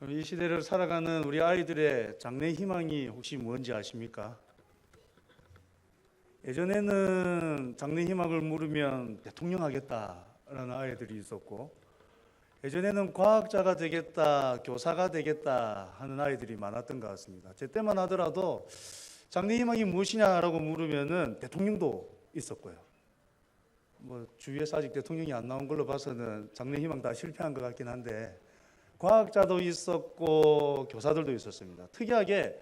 이 시대를 살아가는 우리 아이들의 장래 희망이 혹시 뭔지 아십니까? 예전에는 장래 희망을 물으면 대통령 하겠다라는 아이들이 있었고, 예전에는 과학자가 되겠다, 교사가 되겠다 하는 아이들이 많았던 것 같습니다. 제 때만 하더라도 장래 희망이 무엇이냐라고 물으면은 대통령도 있었고요. 주위에서 아직 대통령이 안 나온 걸로 봐서는 장래 희망 다 실패한 것 같긴 한데, 과학자도 있었고 교사들도 있었습니다. 특이하게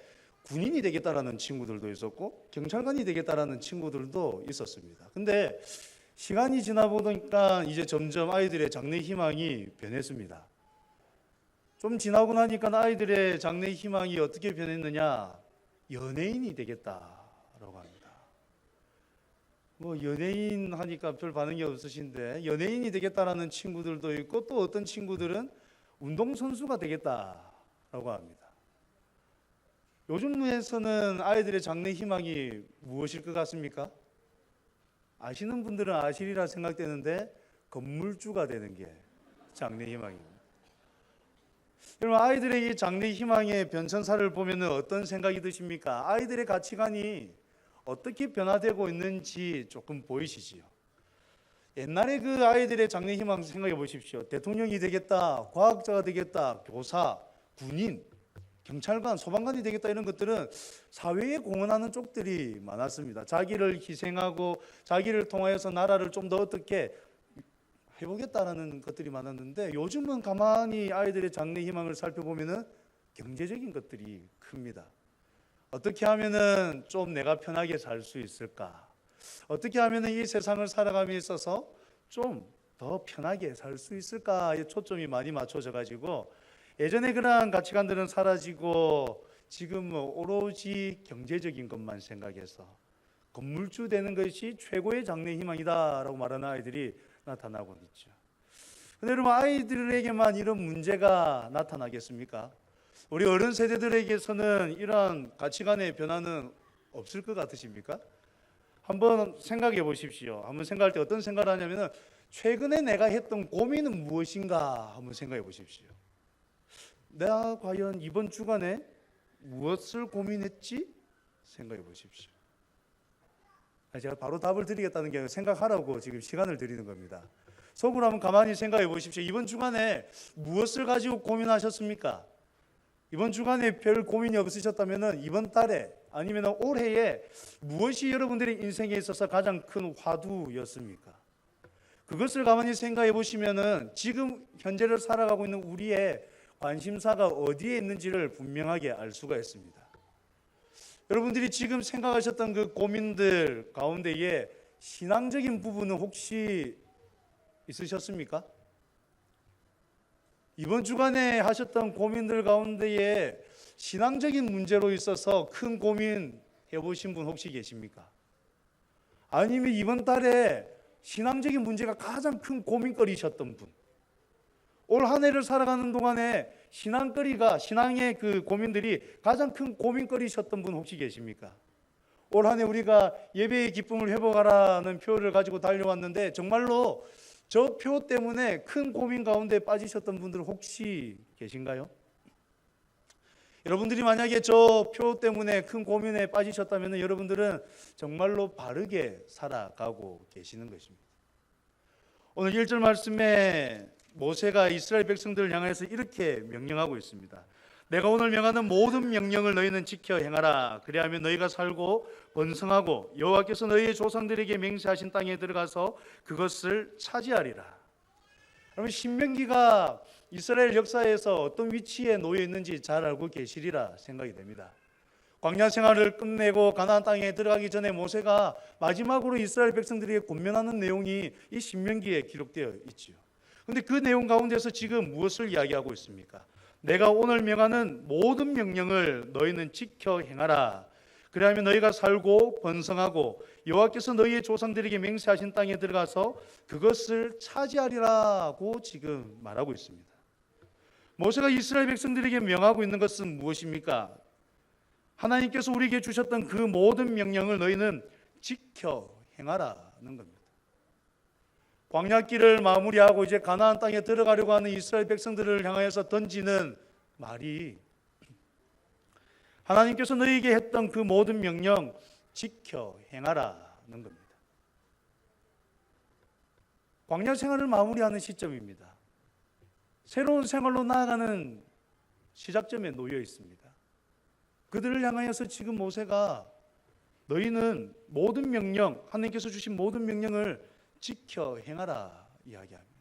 군인이 되겠다라는 친구들도 있었고 경찰관이 되겠다라는 친구들도 있었습니다. 근데 시간이 지나 보니까 이제 점점 아이들의 장래 희망이 변했습니다. 좀 지나고 나니까 아이들의 장래 희망이 어떻게 변했느냐? 연예인이 되겠다라고 합니다. 연예인 하니까 별 반응이 없으신데, 연예인이 되겠다라는 친구들도 있고, 또 어떤 친구들은 운동선수가 되겠다라고 합니다. 요즘에서는 아이들의 장래 희망이 무엇일 것 같습니까? 아시는 분들은 아시리라 생각되는데 건물주가 되는 게 장래 희망입니다. 여러분, 아이들의 이 장래 희망의 변천사를 보면 어떤 생각이 드십니까? 아이들의 가치관이 어떻게 변화되고 있는지 조금 보이시지요? 옛날에 그 아이들의 장래 희망 생각해 보십시오. 대통령이 되겠다, 과학자가 되겠다, 교사, 군인, 경찰관, 소방관이 되겠다, 이런 것들은 사회에 공헌하는 쪽들이 많았습니다. 자기를 희생하고 자기를 통하여서 나라를 좀 더 어떻게 해보겠다라는 것들이 많았는데, 요즘은 가만히 아이들의 장래 희망을 살펴보면은 경제적인 것들이 큽니다. 어떻게 하면은 좀 내가 편하게 살 수 있을까? 어떻게 하면 이 세상을 살아감에 있어서 좀 더 편하게 살 수 있을까에 초점이 많이 맞춰져 가지고, 예전에 그러한 가치관들은 사라지고 지금 오로지 경제적인 것만 생각해서 건물주 되는 것이 최고의 장래 희망이다라고 말하는 아이들이 나타나고 있죠. 그런데 여러분, 아이들에게만 이런 문제가 나타나겠습니까? 우리 어른 세대들에게서는 이러한 가치관의 변화는 없을 것 같으십니까? 한번 생각해 보십시오. 한번 생각할 때 어떤 생각을 하냐면은, 최근에 내가 했던 고민은 무엇인가 한번 생각해 보십시오. 내가 과연 이번 주간에 무엇을 고민했지? 생각해 보십시오. 제가 바로 답을 드리겠다는 게 아니라 생각하라고 지금 시간을 드리는 겁니다. 속으로 한번 가만히 생각해 보십시오. 이번 주간에 무엇을 가지고 고민하셨습니까? 이번 주간에 별 고민이 없으셨다면 이번 달에 아니면 올해에 무엇이 여러분들의 인생에 있어서 가장 큰 화두였습니까? 그것을 가만히 생각해 보시면은 지금 현재를 살아가고 있는 우리의 관심사가 어디에 있는지를 분명하게 알 수가 있습니다. 여러분들이 지금 생각하셨던 그 고민들 가운데에 신앙적인 부분은 혹시 있으셨습니까? 이번 주간에 하셨던 고민들 가운데에 신앙적인 문제로 있어서 큰 고민 해보신 분 혹시 계십니까? 아니면 이번 달에 신앙적인 문제가 가장 큰 고민거리셨던 분, 올 한 해를 살아가는 동안에 신앙의 그 고민들이 가장 큰 고민거리셨던 분 혹시 계십니까? 올 한 해 우리가 예배의 기쁨을 회복하라는 표를 가지고 달려왔는데, 정말로 저 표 때문에 큰 고민 가운데 빠지셨던 분들 혹시 계신가요? 여러분들이 만약에 저 표 때문에 큰 고민에 빠지셨다면 여러분들은 정말로 바르게 살아가고 계시는 것입니다. 오늘 1절 말씀에 모세가 이스라엘 백성들을 향해서 이렇게 명령하고 있습니다. 내가 오늘 명하는 모든 명령을 너희는 지켜 행하라. 그리하면 너희가 살고 번성하고 여호와께서 너희의 조상들에게 맹세하신 땅에 들어가서 그것을 차지하리라. 그러면 신명기가 이스라엘 역사에서 어떤 위치에 놓여 있는지 잘 알고 계시리라 생각이 됩니다. 광야 생활을 끝내고 가나안 땅에 들어가기 전에 모세가 마지막으로 이스라엘 백성들에게 권면하는 내용이 이 신명기에 기록되어 있지요. 그런데 그 내용 가운데서 지금 무엇을 이야기하고 있습니까? 내가 오늘 명하는 모든 명령을 너희는 지켜 행하라. 그리하면 너희가 살고 번성하고 여호와께서 너희의 조상들에게 맹세하신 땅에 들어가서 그것을 차지하리라고 지금 말하고 있습니다. 모세가 이스라엘 백성들에게 명하고 있는 것은 무엇입니까? 하나님께서 우리에게 주셨던 그 모든 명령을 너희는 지켜 행하라는 겁니다. 광야길을 마무리하고 이제 가나안 땅에 들어가려고 하는 이스라엘 백성들을 향하여서 던지는 말이 하나님께서 너희에게 했던 그 모든 명령 지켜 행하라는 겁니다. 광야 생활을 마무리하는 시점입니다. 새로운 생활로 나아가는 시작점에 놓여 있습니다. 그들을 향하여서 지금 모세가 너희는 모든 명령, 하나님께서 주신 모든 명령을 지켜 행하라 이야기합니다.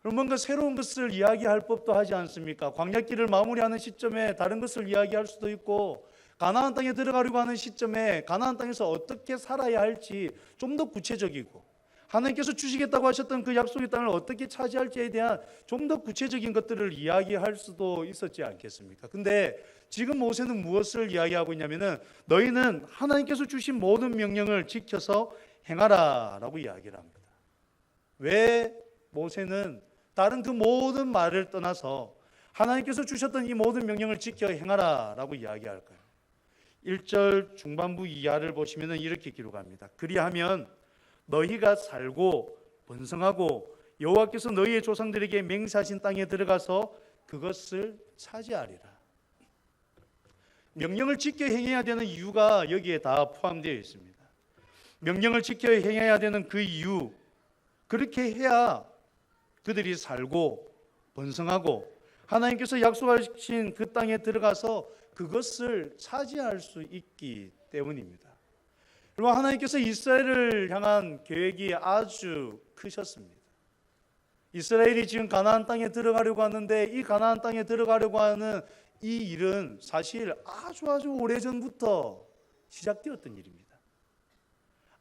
그럼 뭔가 새로운 것을 이야기할 법도 하지 않습니까? 광야길을 마무리하는 시점에 다른 것을 이야기할 수도 있고, 가나안 땅에 들어가려고 하는 시점에 가나안 땅에서 어떻게 살아야 할지 좀 더 구체적이고, 하나님께서 주시겠다고 하셨던 그 약속의 땅을 어떻게 차지할지에 대한 좀 더 구체적인 것들을 이야기할 수도 있었지 않겠습니까? 근데 지금 모세는 무엇을 이야기하고 있냐면은 너희는 하나님께서 주신 모든 명령을 지켜서 행하라 라고 이야기를 합니다. 왜 모세는 다른 그 모든 말을 떠나서 하나님께서 주셨던 이 모든 명령을 지켜 행하라 라고 이야기할까요? 1절 중반부 이하를 보시면 이렇게 기록합니다. 그리하면 너희가 살고 번성하고 여호와께서 너희의 조상들에게 맹세하신 땅에 들어가서 그것을 차지하리라. 명령을 지켜 행해야 되는 이유가 여기에 다 포함되어 있습니다. 명령을 지켜 행해야 되는 그 이유, 그렇게 해야 그들이 살고 번성하고 하나님께서 약속하신 그 땅에 들어가서 그것을 차지할 수 있기 때문입니다. 그리고 하나님께서 이스라엘을 향한 계획이 아주 크셨습니다. 이스라엘이 지금 가나안 땅에 들어가려고 하는데, 이 가나안 땅에 들어가려고 하는 이 일은 사실 아주 오래전부터 시작되었던 일입니다.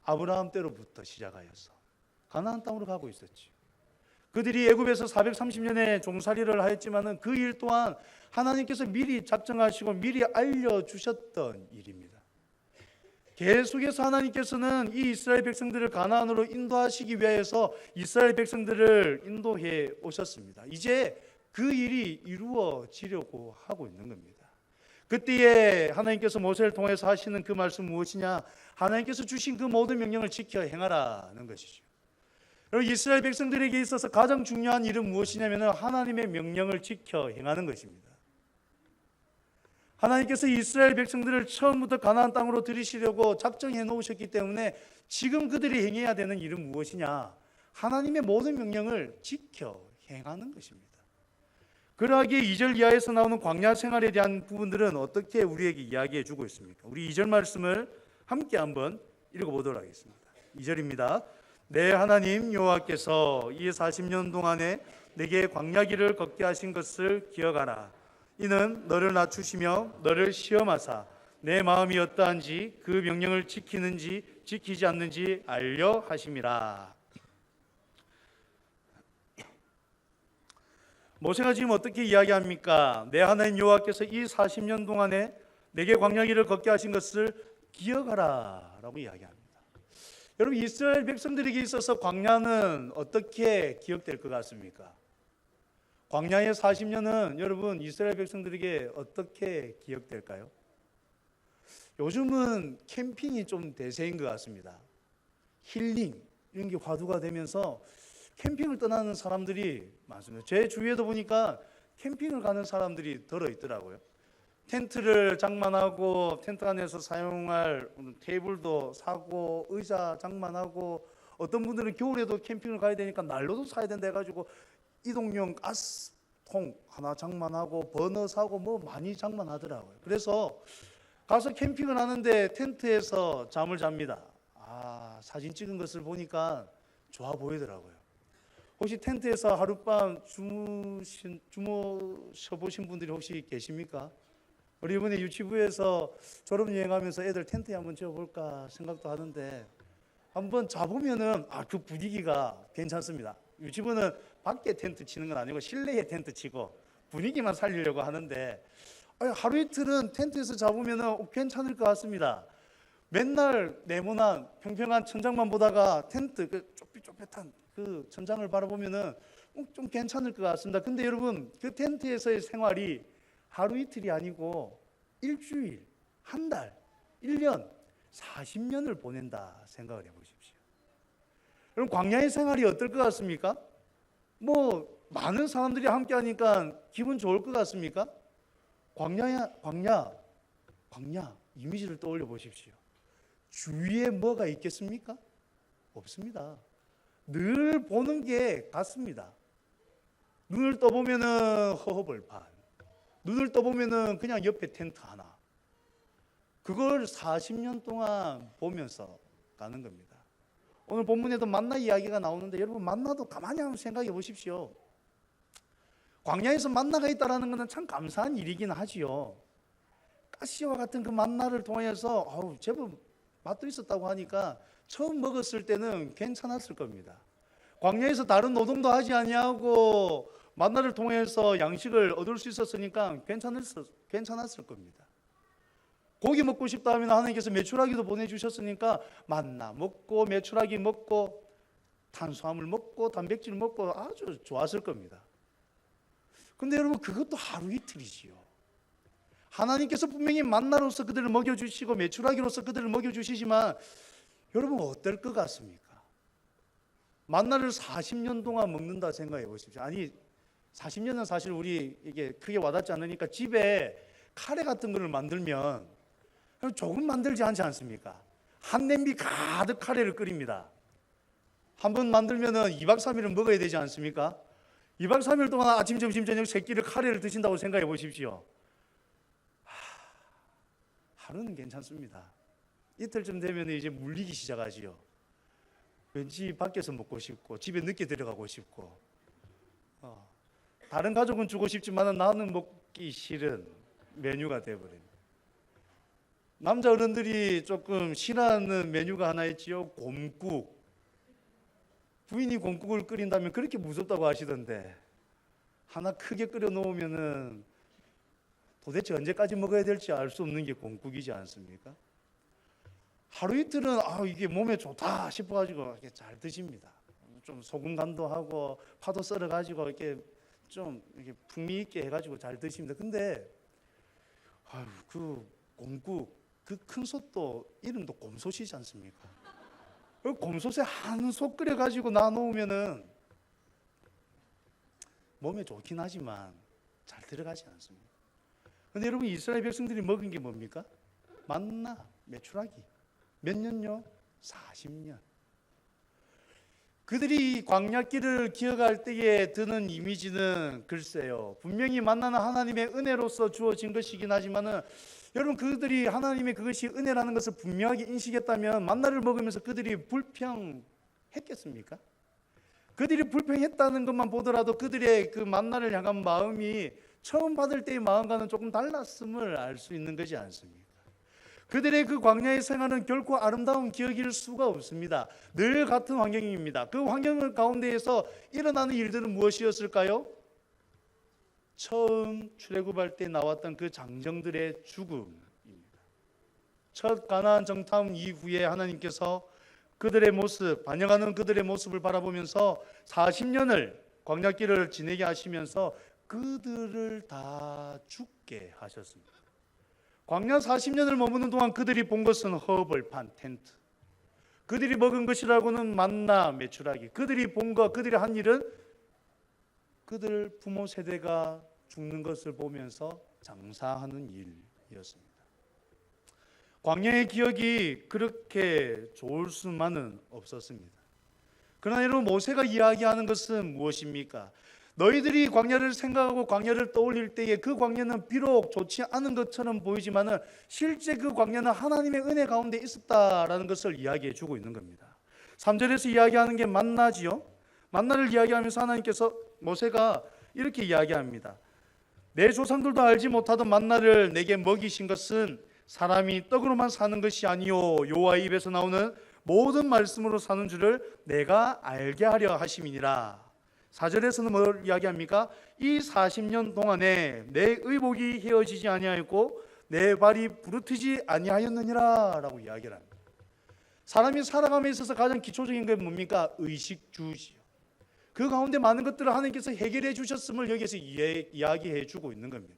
아브라함 때로부터 시작하여서 가나안 땅으로 가고 있었죠. 그들이 애굽에서 430년의 종살이를 하였지만은 그 일 또한 하나님께서 미리 작정하시고 미리 알려주셨던 일입니다. 계속해서 하나님께서는 이 이스라엘 백성들을 가나안으로 인도하시기 위해서 이스라엘 백성들을 인도해 오셨습니다. 이제 그 일이 이루어지려고 하고 있는 겁니다. 그때에 하나님께서 모세를 통해서 하시는 그 말씀 무엇이냐? 하나님께서 주신 그 모든 명령을 지켜 행하라는 것이죠. 그리고 이스라엘 백성들에게 있어서 가장 중요한 일은 무엇이냐면 하나님의 명령을 지켜 행하는 것입니다. 하나님께서 이스라엘 백성들을 처음부터 가나안 땅으로 들이시려고 작정해 놓으셨기 때문에 지금 그들이 행해야 되는 일은 무엇이냐? 하나님의 모든 명령을 지켜 행하는 것입니다. 그러하기에 2절 이하에서 나오는 광야 생활에 대한 부분들은 어떻게 우리에게 이야기해 주고 있습니까? 우리 2절 말씀을 함께 한번 읽어보도록 하겠습니다. 2절입니다. 내 하나님 여호와께서 이 40년 동안에 내게 광야길을 걷게 하신 것을 기억하라. 이는 너를 낮추시며 너를 시험하사 내 마음이 어떠한지 그 명령을 지키는지 지키지 않는지 알려 하심이라. 모세가 지금 어떻게 이야기합니까? 내 하나님 여호와께서 이 40년 동안에 내게 광야길을 걷게 하신 것을 기억하라 라고 이야기합니다. 여러분, 이스라엘 백성들에게 있어서 광야는 어떻게 기억될 것 같습니까? 광야의 40년은 여러분 이스라엘 백성들에게 어떻게 기억될까요? 요즘은 캠핑이 좀 대세인 것 같습니다. 힐링 이런 게 화두가 되면서 캠핑을 떠나는 사람들이 많습니다. 제 주위에도 보니까 캠핑을 가는 사람들이 들어 있더라고요. 텐트를 장만하고 텐트 안에서 사용할 테이블도 사고 의자 장만하고, 어떤 분들은 겨울에도 캠핑을 가야 되니까 난로도 사야 된다 해가지고 이동용 가스통 하나 장만하고 버너 사고 뭐 많이 장만하더라고요. 그래서 가서 캠핑을 하는데 텐트에서 잠을 잡니다. 사진 찍은 것을 보니까 좋아 보이더라고요. 혹시 텐트에서 하룻밤 주무셔보신 분들이 혹시 계십니까? 우리 이번에 유치부에서 졸업여행하면서 애들 텐트에 한번 지어볼까 생각도 하는데, 한번 자보면은 그 분위기가 괜찮습니다. 유치부는 밖에 텐트 치는 건 아니고 실내에 텐트 치고 분위기만 살리려고 하는데, 하루 이틀은 텐트에서 자보면은 괜찮을 것 같습니다. 맨날 네모난 평평한 천장만 보다가 텐트 그 좁깃좁깃한 그 천장을 바라보면은 좀 괜찮을 것 같습니다. 근데 여러분, 그 텐트에서의 생활이 하루 이틀이 아니고 일주일, 한 달, 1년, 40년을 보낸다 생각을 해보십시오. 여러분, 광야의 생활이 어떨 것 같습니까? 뭐 많은 사람들이 함께 하니까 기분 좋을 것 같습니까? 광야 이미지를 떠올려 보십시오. 주위에 뭐가 있겠습니까? 없습니다. 늘 보는 게 같습니다. 눈을 떠보면은 허허벌판, 눈을 떠보면은 그냥 옆에 텐트 하나, 그걸 40년 동안 보면서 가는 겁니다. 오늘 본문에도 만나 이야기가 나오는데 여러분, 만나도 가만히 한번 생각해 보십시오. 광야에서 만나가 있다는 것은 참 감사한 일이긴 하지요. 가시와 같은 그 만나를 통해서 제법 맛도 있었다고 하니까 처음 먹었을 때는 괜찮았을 겁니다. 광야에서 다른 노동도 하지 아니하고 만나를 통해서 양식을 얻을 수 있었으니까 괜찮았을 겁니다. 고기 먹고 싶다 하면 하나님께서 메추라기도 보내주셨으니까 만나 먹고 메추라기 먹고 탄수화물 먹고 단백질 먹고 아주 좋았을 겁니다. 근데 여러분, 그것도 하루 이틀이지요. 하나님께서 분명히 만나로서 그들을 먹여주시고 메추라기로서 그들을 먹여주시지만 여러분, 어떨 것 같습니까? 만나를 40년 동안 먹는다 생각해 보십시오. 아니, 40년은 사실 우리 이게 크게 와닿지 않으니까 집에 카레 같은 거를 만들면 조금 만들지 않지 않습니까? 한 냄비 가득 카레를 끓입니다. 한 번 만들면은 2박 3일은 먹어야 되지 않습니까? 2박 3일 동안 아침, 점심, 저녁 세 끼를 카레를 드신다고 생각해 보십시오. 하루는 괜찮습니다. 이틀쯤 되면 이제 물리기 시작하지요. 왠지 밖에서 먹고 싶고 집에 늦게 들어가고 싶고 다른 가족은 주고 싶지만 나는 먹기 싫은 메뉴가 되어버립니다. 남자 어른들이 조금 싫어하는 메뉴가 하나 있지요. 곰국. 부인이 곰국을 끓인다면 그렇게 무섭다고 하시던데 하나 크게 끓여 놓으면은 도대체 언제까지 먹어야 될지 알 수 없는 게 곰국이지 않습니까? 하루 이틀은 이게 몸에 좋다 싶어가지고 이렇게 잘 드십니다. 좀 소금 간도 하고 파도 썰어가지고 이렇게 좀 이렇게 풍미 있게 해가지고 잘 드십니다. 근데 그 곰국 그 큰 솥도 이름도 곰솥이지 않습니까? 그 곰솥에 한 솥 끓여가지고 놔놓으면은 몸에 좋긴 하지만 잘 들어가지 않습니다. 근데 여러분, 이스라엘 백성들이 먹은 게 뭡니까? 만나, 메추라기. 몇 년요? 40년. 그들이 광야길을 기어갈 때에 드는 이미지는 글쎄요, 분명히 만나는 하나님의 은혜로서 주어진 것이긴 하지만은 여러분, 그들이 하나님의 그것이 은혜라는 것을 분명하게 인식했다면 만나를 먹으면서 그들이 불평했겠습니까? 그들이 불평했다는 것만 보더라도 그들의 그 만나를 향한 마음이 처음 받을 때의 마음과는 조금 달랐음을 알 수 있는 것이 않습니까? 그들의 그 광야의 생활은 결코 아름다운 기억일 수가 없습니다. 늘 같은 환경입니다. 그 환경 가운데에서 일어나는 일들은 무엇이었을까요? 처음 출애굽할 때 나왔던 그 장정들의 죽음입니다. 첫 가나안 정탐 이후에 하나님께서 그들의 모습, 반영하는 그들의 모습을 바라보면서 40년을 광야길을 지내게 하시면서 그들을 다 죽게 하셨습니다. 광야 40년을 머무는 동안 그들이 본 것은 허벌판, 텐트. 그들이 먹은 것이라고는 만나, 메추라기. 그들이 본 것, 그들이 한 일은 그들 부모 세대가 죽는 것을 보면서 장사하는 일이었습니다. 광야의 기억이 그렇게 좋을 수만은 없었습니다. 그러나 여러분, 모세가 이야기하는 것은 무엇입니까? 너희들이 광야를 생각하고 광야를 떠올릴 때에 그 광야는 비록 좋지 않은 것처럼 보이지만은 실제 그 광야는 하나님의 은혜 가운데 있었다라는 것을 이야기해 주고 있는 겁니다. 3절에서 이야기하는 게 만나지요. 만나를 이야기하면서 하나님께서 모세가 이렇게 이야기합니다. 내 조상들도 알지 못하던 만나를 내게 먹이신 것은 사람이 떡으로만 사는 것이 아니요 여호와의 입에서 나오는 모든 말씀으로 사는 줄을 내가 알게 하려 하심이니라. 4절에서는 뭘 이야기합니까? 이 40년 동안에 내 의복이 헤어지지 아니하였고 내 발이 부르트지 아니하였느니라 라고 이야기를 합니다. 사람이 살아감에 있어서 가장 기초적인 게 뭡니까? 의식주의요. 그 가운데 많은 것들을 하나님께서 해결해 주셨음을 여기서 이야기해 주고 있는 겁니다.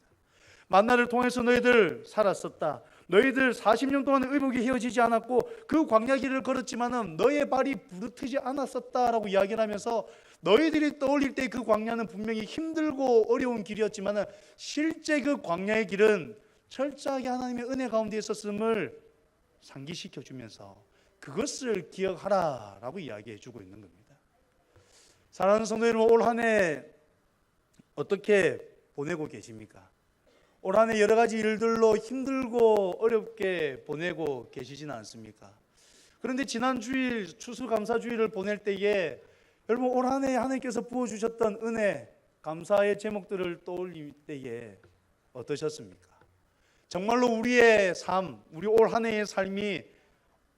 만나를 통해서 너희들 살았었다. 너희들 40년 동안 의복이 헤어지지 않았고 그 광야 길을 걸었지만은 너의 발이 부르트지 않았었다라고 이야기를 하면서 너희들이 떠올릴 때 그 광야는 분명히 힘들고 어려운 길이었지만은 실제 그 광야의 길은 철저하게 하나님의 은혜 가운데 있었음을 상기시켜 주면서 그것을 기억하라라고 이야기해 주고 있는 겁니다. 사랑하는 성도 여러분, 올 한 해 어떻게 보내고 계십니까? 올 한 해 여러 가지 일들로 힘들고 어렵게 보내고 계시지는 않습니까? 그런데 지난 주일 추수감사주일을 보낼 때에 여러분 올 한 해 하나님께서 부어주셨던 은혜, 감사의 제목들을 떠올릴 때에 어떠셨습니까? 정말로 우리의 삶, 우리 올 한 해의 삶이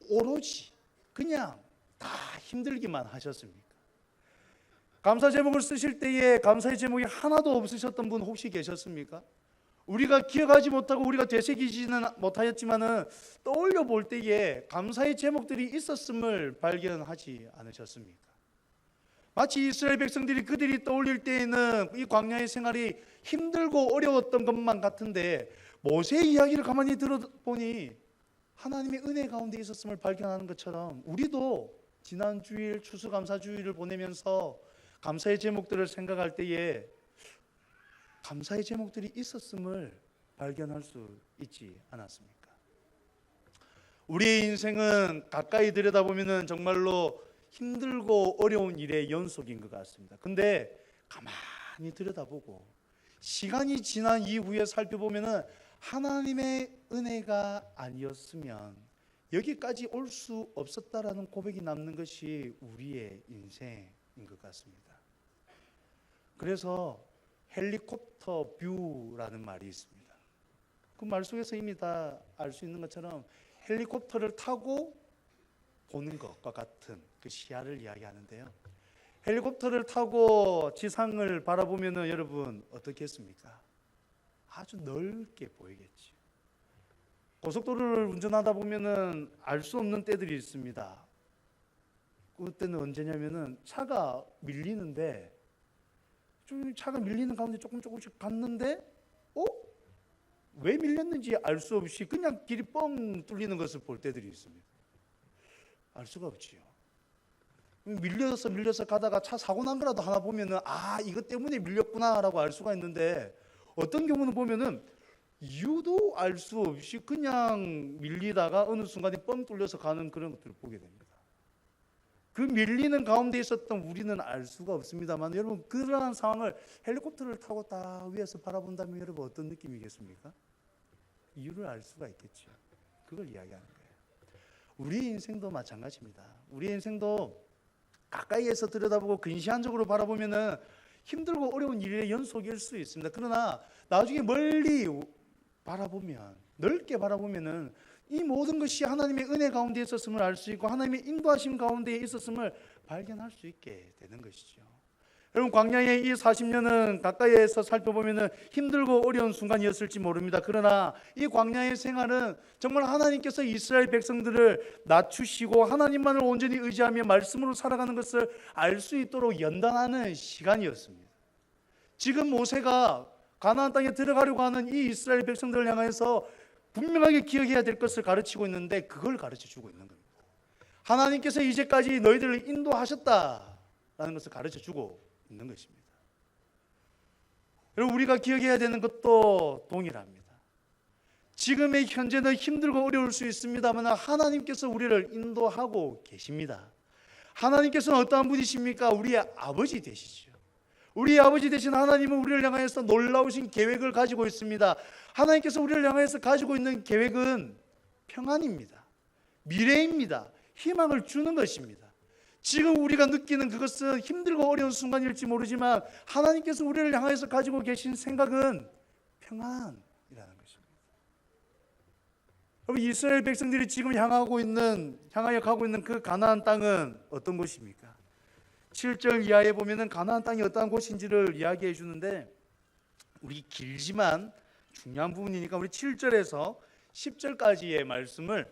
오로지 그냥 다 힘들기만 하셨습니까? 감사 제목을 쓰실 때에 감사의 제목이 하나도 없으셨던 분 혹시 계셨습니까? 우리가 기억하지 못하고 우리가 되새기지는 못하였지만은 떠올려 볼 때에 감사의 제목들이 있었음을 발견하지 않으셨습니까? 마치 이스라엘 백성들이 그들이 떠올릴 때에는 이 광야의 생활이 힘들고 어려웠던 것만 같은데 모세의 이야기를 가만히 들어보니 하나님의 은혜 가운데 있었음을 발견하는 것처럼 우리도 지난 주일 추수감사주일을 보내면서 감사의 제목들을 생각할 때에 감사의 제목들이 있었음을 발견할 수 있지 않았습니까? 우리의 인생은 가까이 들여다보면 정말로 힘들고 어려운 일의 연속인 것 같습니다. 근데 가만히 들여다보고 시간이 지난 이후에 살펴보면 하나님의 은혜가 아니었으면 여기까지 올 수 없었다라는 고백이 남는 것이 우리의 인생인 것 같습니다. 그래서 헬리콥터 뷰라는 말이 있습니다. 그 말 속에서 이미 다 알 수 있는 것처럼 헬리콥터를 타고 보는 것과 같은 그 시야를 이야기하는데요. 헬리콥터를 타고 지상을 바라보면 여러분 어떻겠습니까? 아주 넓게 보이겠죠. 고속도로를 운전하다 보면 알 수 없는 때들이 있습니다. 그때는 언제냐면은 차가 밀리는데 차가 밀리는 가운데 조금씩 갔는데 왜 밀렸는지 알 수 없이 그냥 길이 뻥 뚫리는 것을 볼 때들이 있습니다. 알 수가 없지요. 밀려서 가다가 차 사고 난 거라도 하나 보면은 이것 때문에 밀렸구나라고 알 수가 있는데 어떤 경우는 보면은 이유도 알 수 없이 그냥 밀리다가 어느 순간에 뻥 뚫려서 가는 그런 것들을 보게 됩니다. 그 밀리는 가운데 있었던 우리는 알 수가 없습니다만 여러분 그러한 상황을 헬리콥터를 타고 딱 위에서 바라본다면 여러분 어떤 느낌이겠습니까? 이유를 알 수가 있겠죠. 그걸 이야기하는 거예요. 우리 인생도 마찬가지입니다. 우리 인생도 가까이에서 들여다보고 근시안적으로 바라보면은 힘들고 어려운 일의 연속일 수 있습니다. 그러나 나중에 멀리 바라보면 넓게 바라보면은 이 모든 것이 하나님의 은혜 가운데 있었음을 알 수 있고 하나님의 인도하심 가운데 있었음을 발견할 수 있게 되는 것이죠. 여러분 광야의 이 40년은 가까이에서 살펴보면 힘들고 어려운 순간이었을지 모릅니다. 그러나 이 광야의 생활은 정말 하나님께서 이스라엘 백성들을 낮추시고 하나님만을 온전히 의지하며 말씀으로 살아가는 것을 알 수 있도록 연단하는 시간이었습니다. 지금 모세가 가나안 땅에 들어가려고 하는 이 이스라엘 백성들을 향해서 분명하게 기억해야 될 것을 가르치고 있는데 그걸 가르쳐주고 있는 겁니다. 하나님께서 이제까지 너희들을 인도하셨다라는 것을 가르쳐주고 있는 것입니다. 여러분 우리가 기억해야 되는 것도 동일합니다. 지금의 현재는 힘들고 어려울 수 있습니다만 하나님께서 우리를 인도하고 계십니다. 하나님께서는 어떠한 분이십니까? 우리의 아버지 되시죠. 우리의 아버지 되신 하나님은 우리를 향하여서 놀라우신 계획을 가지고 있습니다. 하나님께서 우리를 향하여서 가지고 있는 계획은 평안입니다. 미래입니다. 희망을 주는 것입니다. 지금 우리가 느끼는 그것은 힘들고 어려운 순간일지 모르지만 하나님께서 우리를 향하여서 가지고 계신 생각은 평안이라는 것입니다. 여러분 이스라엘 백성들이 지금 향하여 가고 있는 그 가나안 땅은 어떤 곳입니까? 7절 이하에 보면은 가나안 땅이 어떠한 곳인지를 이야기해 주는데 우리 길지만 중요한 부분이니까 우리 7절에서 10절까지의 말씀을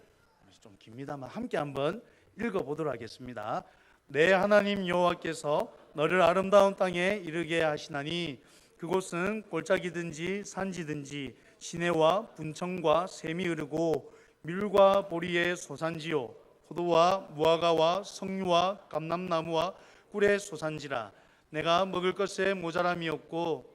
좀 깁니다만 함께 한번 읽어보도록 하겠습니다. 내 하나님 여호와께서 너를 아름다운 땅에 이르게 하시나니 그곳은 골짜기든지 산지든지 시내와 분청과 샘이 흐르고 밀과 보리의 소산지요 포도와 무화과와 석류와 감람나무와 꿀의 소산지라. 내가 먹을 것에 모자람이 없고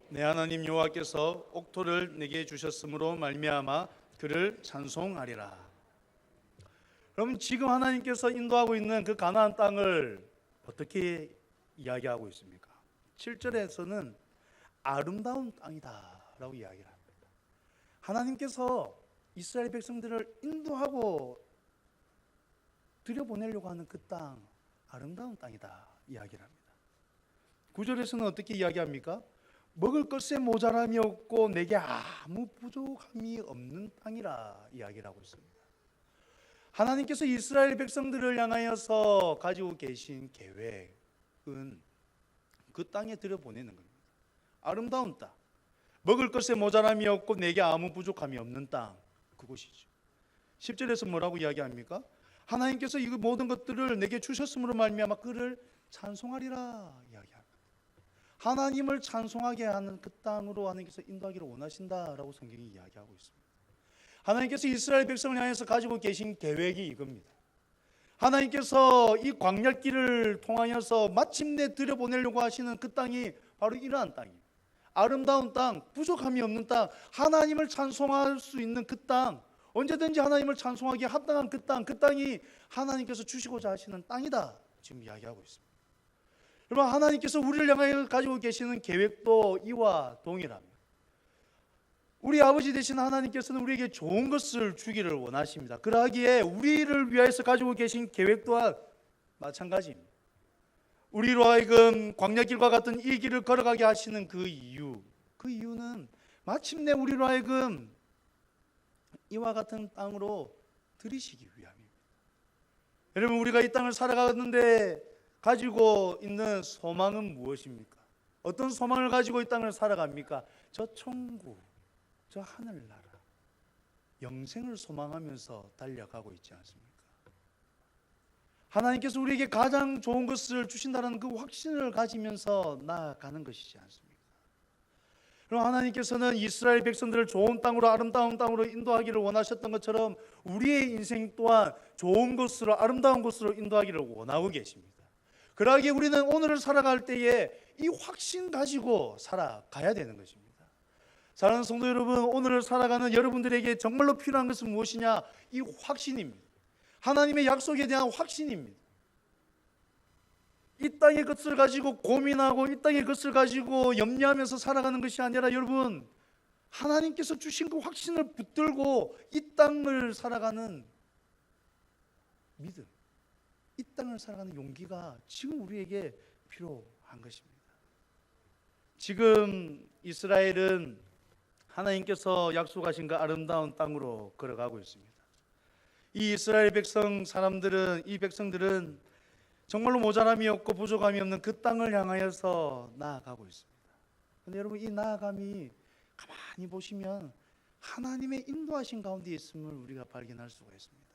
내 하나님 여호와께서 옥토를 내게 주셨으므로 말미암아 그를 찬송하리라. 그럼 지금 하나님께서 인도하고 있는 그 가나안 땅을 어떻게 이야기하고 있습니까? 7절에서는 아름다운 땅이다 라고 이야기를 합니다. 하나님께서 이스라엘 백성들을 인도하고 들여보내려고 하는 그 땅, 아름다운 땅이다 이야기를 합니다. 9절에서는 어떻게 이야기합니까? 먹을 것에 모자람이 없고 내게 아무 부족함이 없는 땅이라 이야기를 하고 있습니다. 하나님께서 이스라엘 백성들을 향하여서 가지고 계신 계획은 그 땅에 들여보내는 겁니다. 아름다운 땅, 먹을 것에 모자람이 없고 내게 아무 부족함이 없는 땅, 그곳이죠. 10절에서 뭐라고 이야기합니까? 하나님께서 이 모든 것들을 내게 주셨으므로 말미암아 그를 찬송하리라 이야기합니다. 하나님을 찬송하게 하는 그 땅으로 하나님께서 인도하기를 원하신다라고 성경이 이야기하고 있습니다. 하나님께서 이스라엘 백성을 향해서 가지고 계신 계획이 이겁니다. 하나님께서 이 광야길을 통하여서 마침내 들여보내려고 하시는 그 땅이 바로 이러한 땅입니다. 아름다운 땅, 부족함이 없는 땅, 하나님을 찬송할 수 있는 그 땅, 언제든지 하나님을 찬송하기에 합당한 그 땅, 그 땅이 하나님께서 주시고자 하시는 땅이다 지금 이야기하고 있습니다. 여러분, 하나님께서 우리를 향하여 가지고 계시는 계획도 이와 동일합니다. 우리 아버지 되신 하나님께서는 우리에게 좋은 것을 주기를 원하십니다. 그러하기에 우리를 위하여서 가지고 계신 계획 또한 마찬가지입니다. 우리로 하여금 광야길과 같은 이 길을 걸어가게 하시는 그 이유는 마침내 우리로 하여금 이와 같은 땅으로 들이시기 위함입니다. 여러분, 우리가 이 땅을 살아가는데 가지고 있는 소망은 무엇입니까? 어떤 소망을 가지고 이 땅을 살아갑니까? 저 천국, 저 하늘나라, 영생을 소망하면서 달려가고 있지 않습니까? 하나님께서 우리에게 가장 좋은 것을 주신다는 그 확신을 가지면서 나아가는 것이지 않습니까? 그럼 하나님께서는 이스라엘 백성들을 좋은 땅으로, 아름다운 땅으로 인도하기를 원하셨던 것처럼 우리의 인생 또한 좋은 곳으로, 아름다운 곳으로 인도하기를 원하고 계십니다. 그러기에 우리는 오늘을 살아갈 때에 이 확신 가지고 살아가야 되는 것입니다. 사랑하는 성도 여러분, 오늘을 살아가는 여러분들에게 정말로 필요한 것은 무엇이냐? 이 확신입니다. 하나님의 약속에 대한 확신입니다. 이 땅의 것을 가지고 고민하고 이 땅의 것을 가지고 염려하면서 살아가는 것이 아니라, 여러분, 하나님께서 주신 그 확신을 붙들고 이 땅을 살아가는 믿음, 이 땅을 살아가는 용기가 지금 우리에게 필요한 것입니다. 지금 이스라엘은 하나님께서 약속하신 그 아름다운 땅으로 걸어가고 있습니다. 이 이스라엘 이 백성들은 정말로 모자람이 없고 부족함이 없는 그 땅을 향하여서 나아가고 있습니다. 그런데 여러분, 이 나아감이 가만히 보시면 하나님의 인도하신 가운데 있음을 우리가 발견할 수가 있습니다.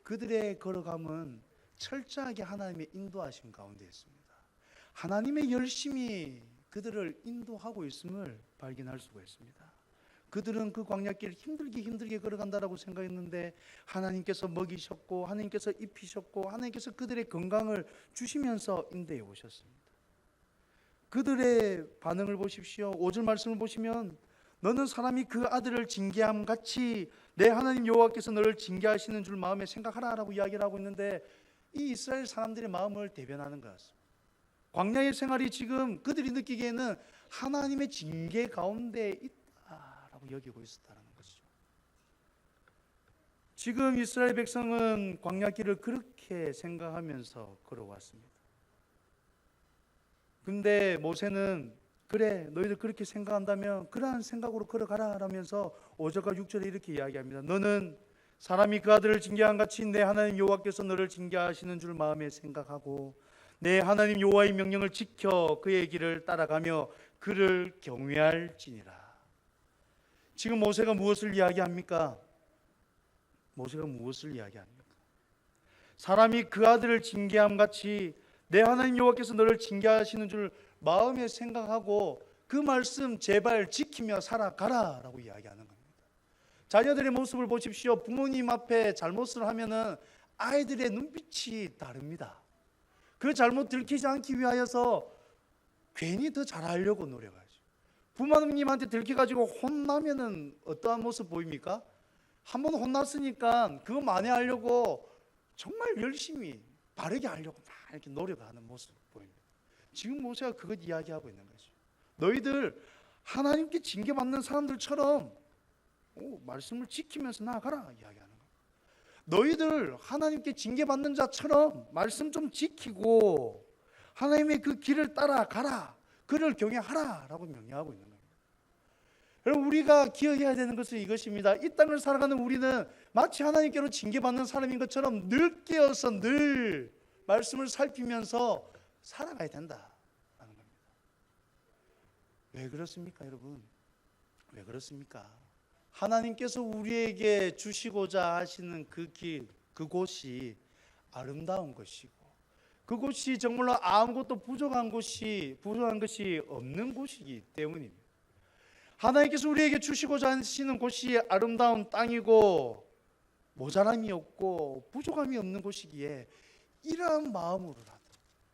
그들의 걸어감은 철저하게 하나님의 인도하신 가운데 있습니다. 하나님의 열심히 그들을 인도하고 있음을 발견할 수가 있습니다. 그들은 그 광야길을 힘들게 걸어간다라고 생각했는데 하나님께서 먹이셨고 하나님께서 입히셨고 하나님께서 그들의 건강을 주시면서 인도해 오셨습니다. 그들의 반응을 보십시오. 5절 말씀을 보시면 너는 사람이 그 아들을 징계함 같이 내 하나님 여호와께서 너를 징계하시는 줄 마음에 생각하라 라고 이야기를 하고 있는데, 이 이스라엘 사람들의 마음을 대변하는 것 같습니다. 광야의 생활이 지금 그들이 느끼기에는 하나님의 징계 가운데 있다라고 여기고 있었다는 것이죠. 지금 이스라엘 백성은 광야길을 그렇게 생각하면서 걸어왔습니다. 근데 모세는 그래, 너희들 그렇게 생각한다면 그러한 생각으로 걸어가라 라면서 5절과 6절에 이렇게 이야기합니다. 너는 사람이 그 아들을 징계한 같이 내 하나님 여호와께서 너를 징계하시는 줄 마음에 생각하고 내 하나님 여호와의 명령을 지켜 그의 길을 따라가며 그를 경외할지니라. 지금 모세가 무엇을 이야기합니까? 모세가 무엇을 이야기합니까? 사람이 그 아들을 징계함 같이 내 하나님 여호와께서 너를 징계하시는 줄 마음에 생각하고 그 말씀 제발 지키며 살아가라 라고 이야기하는 겁니다. 자녀들의 모습을 보십시오. 부모님 앞에 잘못을 하면은 아이들의 눈빛이 다릅니다. 그 잘못 들키지 않기 위하여서 괜히 더 잘하려고 노력하죠. 부모님한테 들켜가지고 혼나면은 어떠한 모습 보입니까? 한번 혼났으니까 그거 만회하려고 정말 열심히 바르게 하려고 막 이렇게 노력하는 모습 보입니다. 지금 모세가 그것 이야기하고 있는 거죠. 너희들 하나님께 징계받는 사람들처럼 말씀을 지키면서 나아가라 이야기하는 거예요. 너희들 하나님께 징계받는 자처럼 말씀 좀 지키고 하나님의 그 길을 따라가라, 그를 경외하라 라고 명령하고 있는 거예요. 여러분, 우리가 기억해야 되는 것은 이것입니다. 이 땅을 살아가는 우리는 마치 하나님께로 징계받는 사람인 것처럼 늘 깨어서 늘 말씀을 살피면서 살아가야 된다는 겁니다. 왜 그렇습니까, 여러분? 왜 그렇습니까? 하나님께서 우리에게 주시고자 하시는 그 길, 그곳이 아름다운 것이고 그곳이 정말로 아무것도 부족한 것이 없는 곳이기 때문입니다. 하나님께서 우리에게 주시고자 하시는 곳이 아름다운 땅이고 모자람이 없고 부족함이 없는 곳이기에 이러한 마음으로라도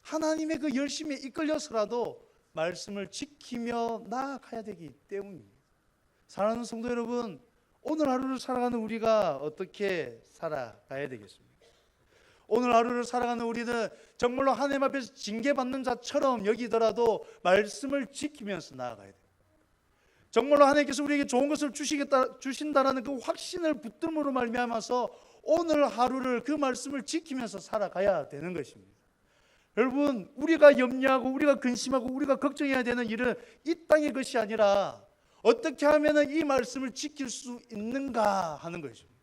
하나님의 그 열심에 이끌려서라도 말씀을 지키며 나아가야 되기 때문입니다. 사랑하는 성도 여러분, 오늘 하루를 살아가는 우리가 어떻게 살아가야 되겠습니까? 오늘 하루를 살아가는 우리는 정말로 하나님 앞에서 징계받는 자처럼 여기더라도 말씀을 지키면서 나아가야 돼요. 정말로 하나님께서 우리에게 좋은 것을 주신다라는 그 확신을 붙듦으로 말미암아서 오늘 하루를 그 말씀을 지키면서 살아가야 되는 것입니다. 여러분, 우리가 염려하고 우리가 근심하고 우리가 걱정해야 되는 일은 이 땅의 것이 아니라 어떻게 하면 이 말씀을 지킬 수 있는가 하는 것입니다.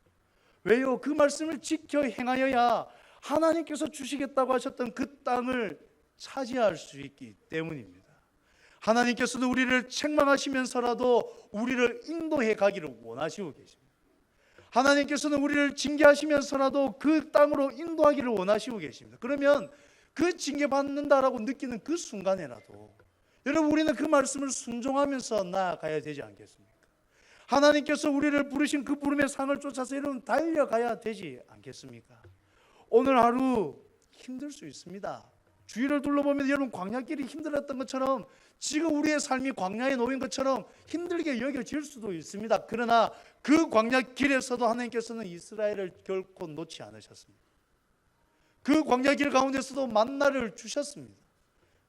왜요? 그 말씀을 지켜 행하여야 하나님께서 주시겠다고 하셨던 그 땅을 차지할 수 있기 때문입니다. 하나님께서도 우리를 책망하시면서라도 우리를 인도해 가기를 원하시고 계십니다. 하나님께서는 우리를 징계하시면서라도 그 땅으로 인도하기를 원하시고 계십니다. 그러면 그 징계받는다라고 느끼는 그 순간에라도 여러분, 우리는 그 말씀을 순종하면서 나아가야 되지 않겠습니까? 하나님께서 우리를 부르신 그 부름의 상을 쫓아서 여러분 달려가야 되지 않겠습니까? 오늘 하루 힘들 수 있습니다. 주위를 둘러보면 여러분 광야길이 힘들었던 것처럼 지금 우리의 삶이 광야에 놓인 것처럼 힘들게 여겨질 수도 있습니다. 그러나 그 광야길에서도 하나님께서는 이스라엘을 결코 놓지 않으셨습니다. 그 광야길 가운데서도 만나를 주셨습니다.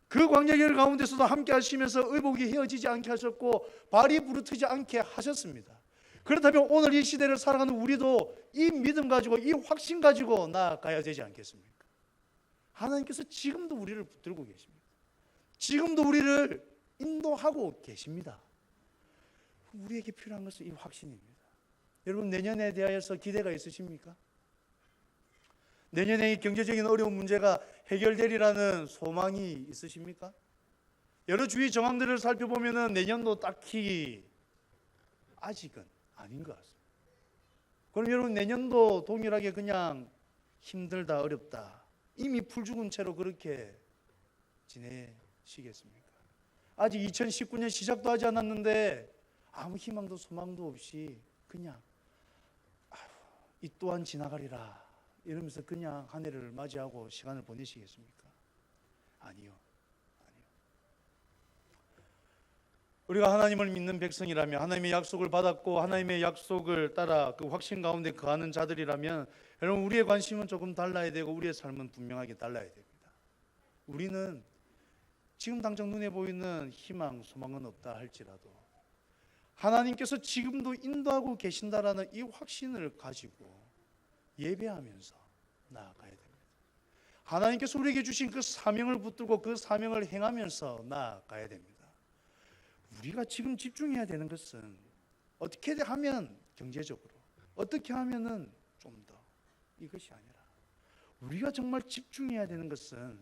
그 광야길 가운데서도 함께 하시면서 의복이 헤어지지 않게 하셨고 발이 부르트지 않게 하셨습니다. 그렇다면 오늘 이 시대를 살아가는 우리도 이 믿음 가지고 이 확신 가지고 나아가야 되지 않겠습니까? 하나님께서 지금도 우리를 붙들고 계십니다. 지금도 우리를 인도하고 계십니다. 우리에게 필요한 것은 이 확신입니다. 여러분, 내년에 대하여서 기대가 있으십니까? 내년에 이 경제적인 어려운 문제가 해결되리라는 소망이 있으십니까? 여러 주위 정황들을 살펴보면 내년도 딱히 아직은 아닌 것 같습니다. 그럼 여러분, 내년도 동일하게 그냥 힘들다, 어렵다, 이미 풀 죽은 채로 그렇게 지내시겠습니까? 아직 2019년 시작도 하지 않았는데 아무 희망도 소망도 없이 그냥 이 또한 지나가리라 이러면서 그냥 한 해를 맞이하고 시간을 보내시겠습니까? 아니요. 우리가 하나님을 믿는 백성이라면, 하나님의 약속을 받았고 하나님의 약속을 따라 그 확신 가운데 거하는 자들이라면 여러분, 우리의 관심은 조금 달라야 되고 우리의 삶은 분명하게 달라야 됩니다. 우리는 지금 당장 눈에 보이는 희망, 소망은 없다 할지라도 하나님께서 지금도 인도하고 계신다라는 이 확신을 가지고 예배하면서 나아가야 됩니다. 하나님께서 우리에게 주신 그 사명을 붙들고 그 사명을 행하면서 나아가야 됩니다. 우리가 지금 집중해야 되는 것은 어떻게 하면 경제적으로, 어떻게 하면은 좀 더, 이것이 아니라 우리가 정말 집중해야 되는 것은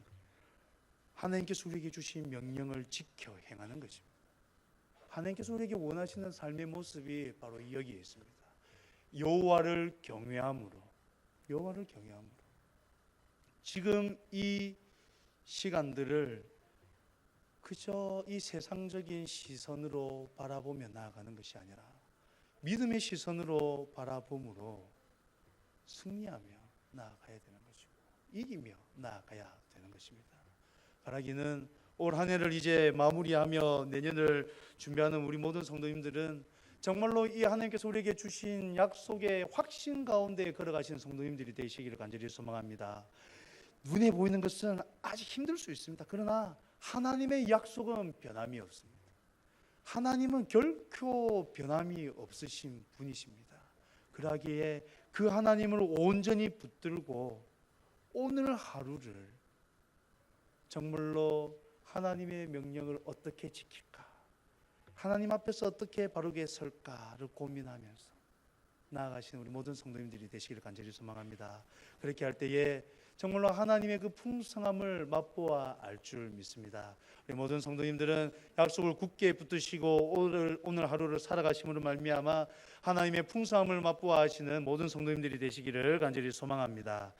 하나님께서 우리에게 주신 명령을 지켜 행하는 것입니다. 하나님께서 우리에게 원하시는 삶의 모습이 바로 여기에 있습니다. 여호와를 경외함으로, 여호와를 경외함으로. 지금 이 시간들을 그저 이 세상적인 시선으로 바라보며 나아가는 것이 아니라 믿음의 시선으로 바라봄으로 승리하며 나아가야 되는 것이고 이기며 나아가야 되는 것입니다. 바라기는 올 한 해를 이제 마무리하며 내년을 준비하는 우리 모든 성도님들은 정말로 이 하나님께서 우리에게 주신 약속의 확신 가운데 걸어가시는 성도님들이 되시기를 간절히 소망합니다. 눈에 보이는 것은 아직 힘들 수 있습니다. 그러나 하나님의 약속은 변함이 없습니다. 하나님은 결코 변함이 없으신 분이십니다. 그러기에 그 하나님을 온전히 붙들고 오늘 하루를 정말로 하나님의 명령을 어떻게 지킬까, 하나님 앞에서 어떻게 바르게 설까를 고민하면서 나아가시는 우리 모든 성도님들이 되시기를 간절히 소망합니다. 그렇게 할 때에 정말로 하나님의 그 풍성함을 맛보아 알 줄 믿습니다. 우리 모든 성도님들은 약속을 굳게 붙드시고 오늘 하루를 살아가심으로 말미암아 하나님의 풍성함을 맛보아 하시는 모든 성도님들이 되시기를 간절히 소망합니다.